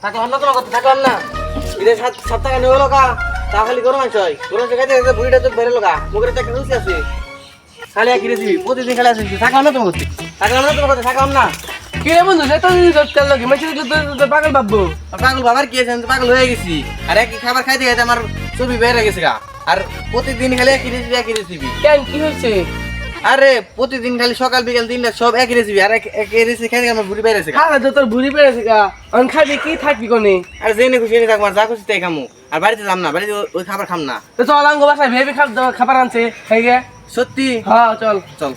থাকলাম না তোমার কথা, থাকলাম না। ঈদের 7 টাকা নেবো লোকা, তা খালি গরু মাংস হয়। গরু মাংস খাইতে খাইতে বুড়িটা তো বেড়ে লোকা, মুখের একটা রুচি আছে। খালি একই রেসিপি, প্রতিদিন খালি আসছি। থাকলাম না তোমার কথা, থাকলাম না তোমার কথা, থাকলাম না। কি রে বন্ধু, এত দিন তেল লাগে মেশিন তো পাগল ভাববো। পাগল বাবার কি আছে, আমি তো পাগল হয়ে গেছি। আর একই খাবার খাইতে খাইতে আমার চর্বি বেড়ে গেছে গা। আর প্রতিদিন খালি একই রেসিপি, একই রেসিপি। কেন কি হয়েছে? আরে প্রতিদিন খালি সকাল বিকাল 3টা সব একই রেসিপি। আর একই রেসিপি খাইতে আমার ভুড়ি বেড়েছে গা। খাওয়া তো তোর ভুড়ি পেরেছে গা, অন খাবি কি থাকবি কোনে? আর জেনে খুশি এনে থাকবো, আর যা খুশি তাই খামু। আর বাড়িতে যাম না, বাড়িতে ওই খাবার খাম না। তো চল আঙ্গ বাসায় ভেবে খাবার আনছে হয়ে গে। সত্যি? হ্যাঁ চল। চল।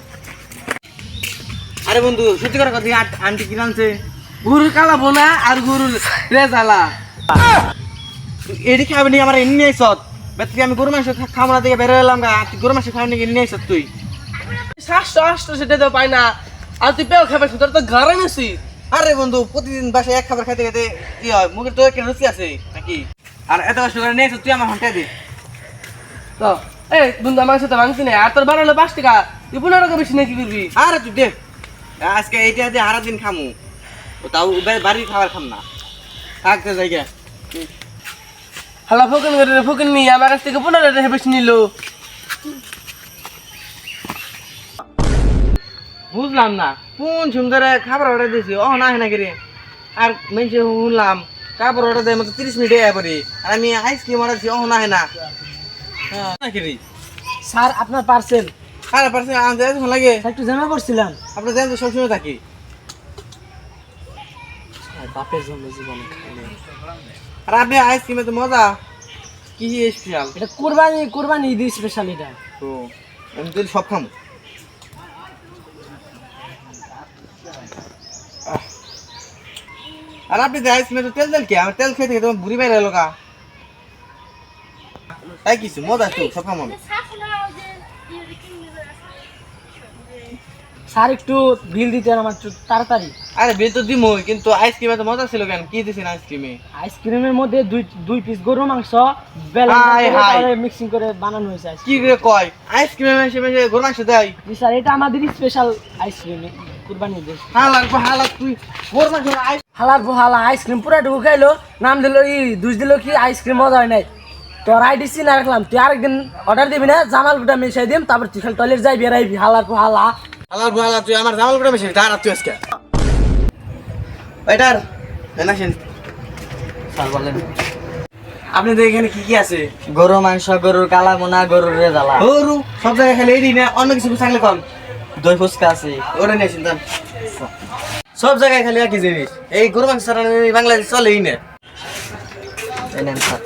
আরে বন্ধু সত্যি করে কথা, আন্টি কি আনছে? গরুর কালা বোনা আর গরুর রেজালা। এটি খাবি নি আমার এমনি আইসত। বেতকি আমি গরু মাংস খাবো না থেকে বেরো এলাম গা। তুই গরু মাংস খাবি নাকি এমনি আইসত তুই? 700 সেটা তো পাই না। আর তুই পেও খাবার তোর তো ঘরে নিছি। আরে বন্ধু প্রতিদিন বাসায় এক খাবার খাইতে খাইতে কি হয়, মুখের তো একটা রুচি আছে নাকি? আর এত কষ্ট করে নিয়ে তুই আমার হাঁটাই দে। তো এই বন্ধু আমার সাথে ভাঙছি না, আর তোর বানালো 5 টাকা, তুই 15 টাকা বেশি নাকি করবি? আরে তুই দে, আজকে এইটা দিয়ে হারা দিন খামু। তাও বাড়ির খাবার খাম না, থাকতে জায়গা। হালা ফোকেন করে ফোকেন নি আমার কাছ থেকে 15 টাকা বেশি নিল। বুঝলাম না কোন সুন্দর খাবার অর্ডার দিয়েছি, ও না নাকি রে? আর মেনছে শুনলাম খাবার অর্ডার দেয় মতো 30 মিনিটে পরে, আর আমি আইসক্রিম অর্ডার দিচ্ছি, ও না না নাকি রে? স্যার আপনার পার্সেল। আরে পার্সেল আনতে এত লাগে? একটু জমা করছিলাম। আপনার জানেন তো সবসময় থাকি। বাপের জন্য জীবনে খাইলে আর আপনি আইসক্রিমে তো মজা কি স্পেশাল? এটা কুরবানি ঈদ স্পেশাল এটা। তো আমি তো সব খাম। আর আপনি যে আইসক্রিমে তো তেল তেল কি? আমার তেল খেতে খেতে বুড়ি বাইরে এলো গা। তাই কিছু মজা তো সব খাম আমি। স্যার একটু বিল দিতেন আমার একটু তাড়াতাড়ি। আরে বিল তো দিমই, কিন্তু আইসক্রিমে তো মজা ছিল কেন? কি দিছেন আইসক্রিমে? আইসক্রিমের মধ্যে দুই পিস গরুর মাংস হাই, হাই। মিক্সিং করে বানানো হয়েছে আইসক্রিম। কি করে কয় আইসক্রিমে মেশে মেশে গরু মাংস দেয়? জি স্যার, এটা আমাদের স্পেশাল আইসক্রিম কুরবানি ঈদের। হালাক তুই গরু মাংস হালার হালা আইসক্রিম পুরা ঢুকে খাইলো, নাম দিল দুষ দিল কি আইসক্রিম মজা হয় নাই। তোর আইডিসি না রাখলাম, তুই আরেকদিন অর্ডার দিবি না, জামাল গুটা মিশাই দিম, তারপর তুই খালি টয়লেট যাই বেরাইবি। হালার হালা হালা তুই আমার জামাল করে মেশে দাঁড়া তুই আজকে ওইটার এনাসেন। স্যার বলেন। আপনাদের এখানে কি কি আছে? গরু মাংস, গরুর কালা বোনা, গরুর রেজালা, গরু সব জায়গায় খালি এই না, অন্য কিছু থাকলে কম। দই ফুচকা আছে। ওটা নিয়ে আসেন সব জায়গায় খালি একই জিনিস। এই গরু মাংস ছাড়া বাংলাদেশ চলেই না। এই নেন স্যার।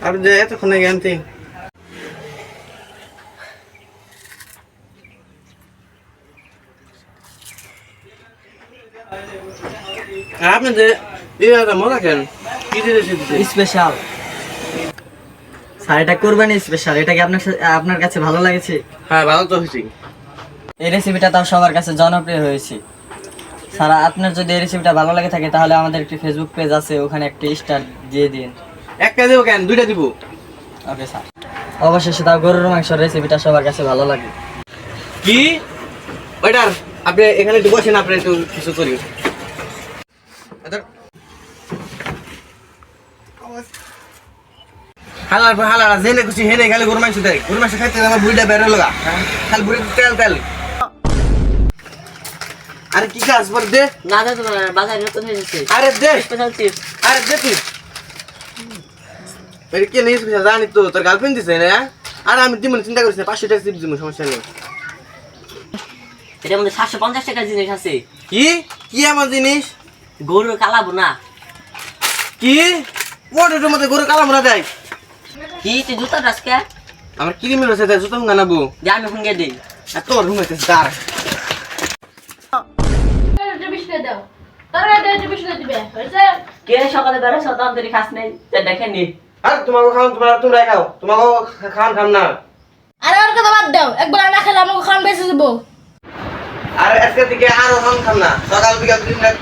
আপনি যে এতক্ষণে জ্ঞানতি আপনি যে মজা খেলেন কি জিনিস স্পেশাল স্যার, এটা কুরবানি স্পেশাল। এটা কি আপনার কাছে ভালো লাগছে? হ্যাঁ ভালো তো হয়েছি। এই রেসিপিটা তাও সবার কাছে জনপ্রিয় হয়েছে। স্যার আপনার যদি এই রেসিপিটা ভালো লাগে থাকে তাহলে আমাদের একটি ফেসবুক পেজ আছে, ওখানে একটি স্টার দিয়ে দিন। একটা দিব কেন, দুইটা দিব? Okay sir. অবশেষে তাও গরুর মাংসের রেসিপিটা সবার কাছে ভালো লাগে। কি ওইটার আপনি এখানে একটু বসেন, আপনি একটু কিছু করি। হালার জেনে খুশি হেনে গেলে গরু মাংস দেয়। গরু মাংস খাইতে আমার বুড়িটা বেরো লগা, খালি বুড়ি তেল তেল। আরে কি কাজ পর দে? না দাদা, তোমার বাজারে নতুন হয়েছে আরে দে, স্পেশাল চিপস। আরে দে তুই। এটা কে নিয়ে এসেছিস জানি তো, তোর গার্লফ্রেন্ড দিছে না? আর আমি দিমন চিন্তা করিস না, 500 টাকা চিপস দিব, সমস্যা নেই। এটার মধ্যে 750 টাকার জিনিস আছে। কি কি আমার জিনিস? গরুর কালা বোনা। কি ওটার মধ্যে গরু কালা মোনা দেয়? কি তুই জুতা রাস্কা? আমার কিরিমের রয়েছে তাই জুতো হুঙ্গা নাবো। যে আমি হুঙ্গে দিই। আর তোর রুম হইতেছে দাঁড়। কে সকালে বেরোছ তখন তুই খাস নাই, দেখে নি। আর তোমাকে খাওয়ান, তোমরা খাও, তোমাকে খাওয়ান খাম না। আরে ওর কথা বাদ দাও, একবার না খেলে আমাকে খান বেঁচে দেবো। আর আজকে থেকে আরো খাম না, সকাল বিকাল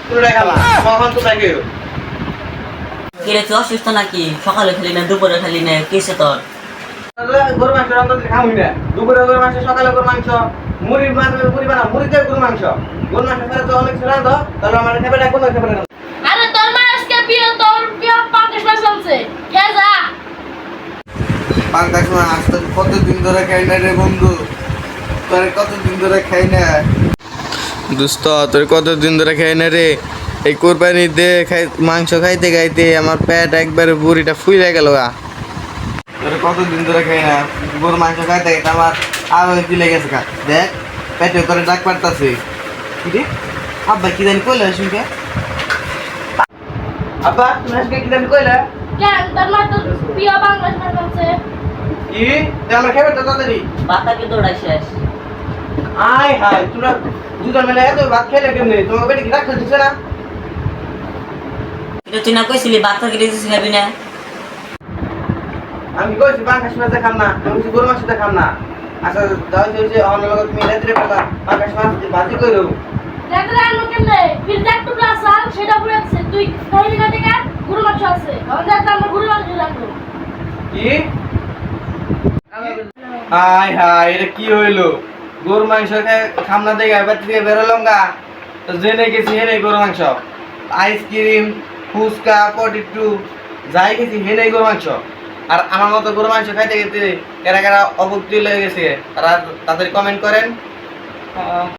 তোমরা খাবা, তোমরা খেও। কে রে তুই অসুস্থ নাকি? সকালে খেলি না, দুপুরে খেলি না, কিসে তোর? গরু মাংস রান্না খামই না, দুপুরে গরু মাংস, সকালে গরু মাংস, মুড়ি বানাও, মুড়ি দিয়ে গরু মাংস। গরু মাংস ফেলে তো অনেক রান্ধো, তাহলে আমার খেবে না, কোনো খেবে না। আরে পাঙ্কাশ মাছ তোর কতদিন ধরে খাই না রে বন্ধু, তোর কতদিন ধরে খাই না দোস্ত, তোর কতদিন ধরে খাই না রে। এই কোরবানি দে মাংস খাইতে খাইতে আমার পেট একবারে বুড়িটা ফুলে গেল গা। তোর কতদিন ধরে খাই না, গরুর মাংস খাইতে খাইতে আমার আরো দিলে গেছে গা। দেখ পেটে করে ডাক পারতাছে। কি রে আব্বা কি জানি কইলে শুনকে? আব্বা তুমি আজকে কি জানি কইলে? কেন তোর মা তো প্রিয় বাংলাদেশ মাছ আছে কি তুই আমরা খাইবে তো তাড়াতাড়ি বাতাকে দৌড়াই শেষ। আয় হায় তোরা দুজন মিলে এত ভাত খেলে কেমনে? তোমার পেটে কি রাখ দিছে না? এটা তুই না কইছিলি বাতা কেটে দিছিস খাবি না? আমি কইছি পাঙ্কাশ মাছ খাম না, আমি কইছি গরু মাছ খাম না। আচ্ছা দাও যে আমার লগে তুমি রাত্রে বেলা পাঙ্কাশ মাছ ভাজি কইরো। রাতে রান্না কেমনে ফিরতে একটু প্লাস আর সেটা পুরো আছে তুই খাইলি না দেখে গরু মাংস আছে আমাদের রাতে আমরা গরু মাংস রাখবো কি হায় হায় এটা কি হইলো? গরু মাংস খাম না দেখে এবার থেকে বেরোলাম গা, তো জেনে গেছি হেনে গরু মাংস, আইসক্রিম ফুচকা পটেটো যাই গেছি হেনে গরু মাংস। আর আমার মতো গরু মাংস খাইতে খেতে কারা কারা অভুক্তি লেগে গেছে তারা তাড়াতাড়ি কমেন্ট করেন।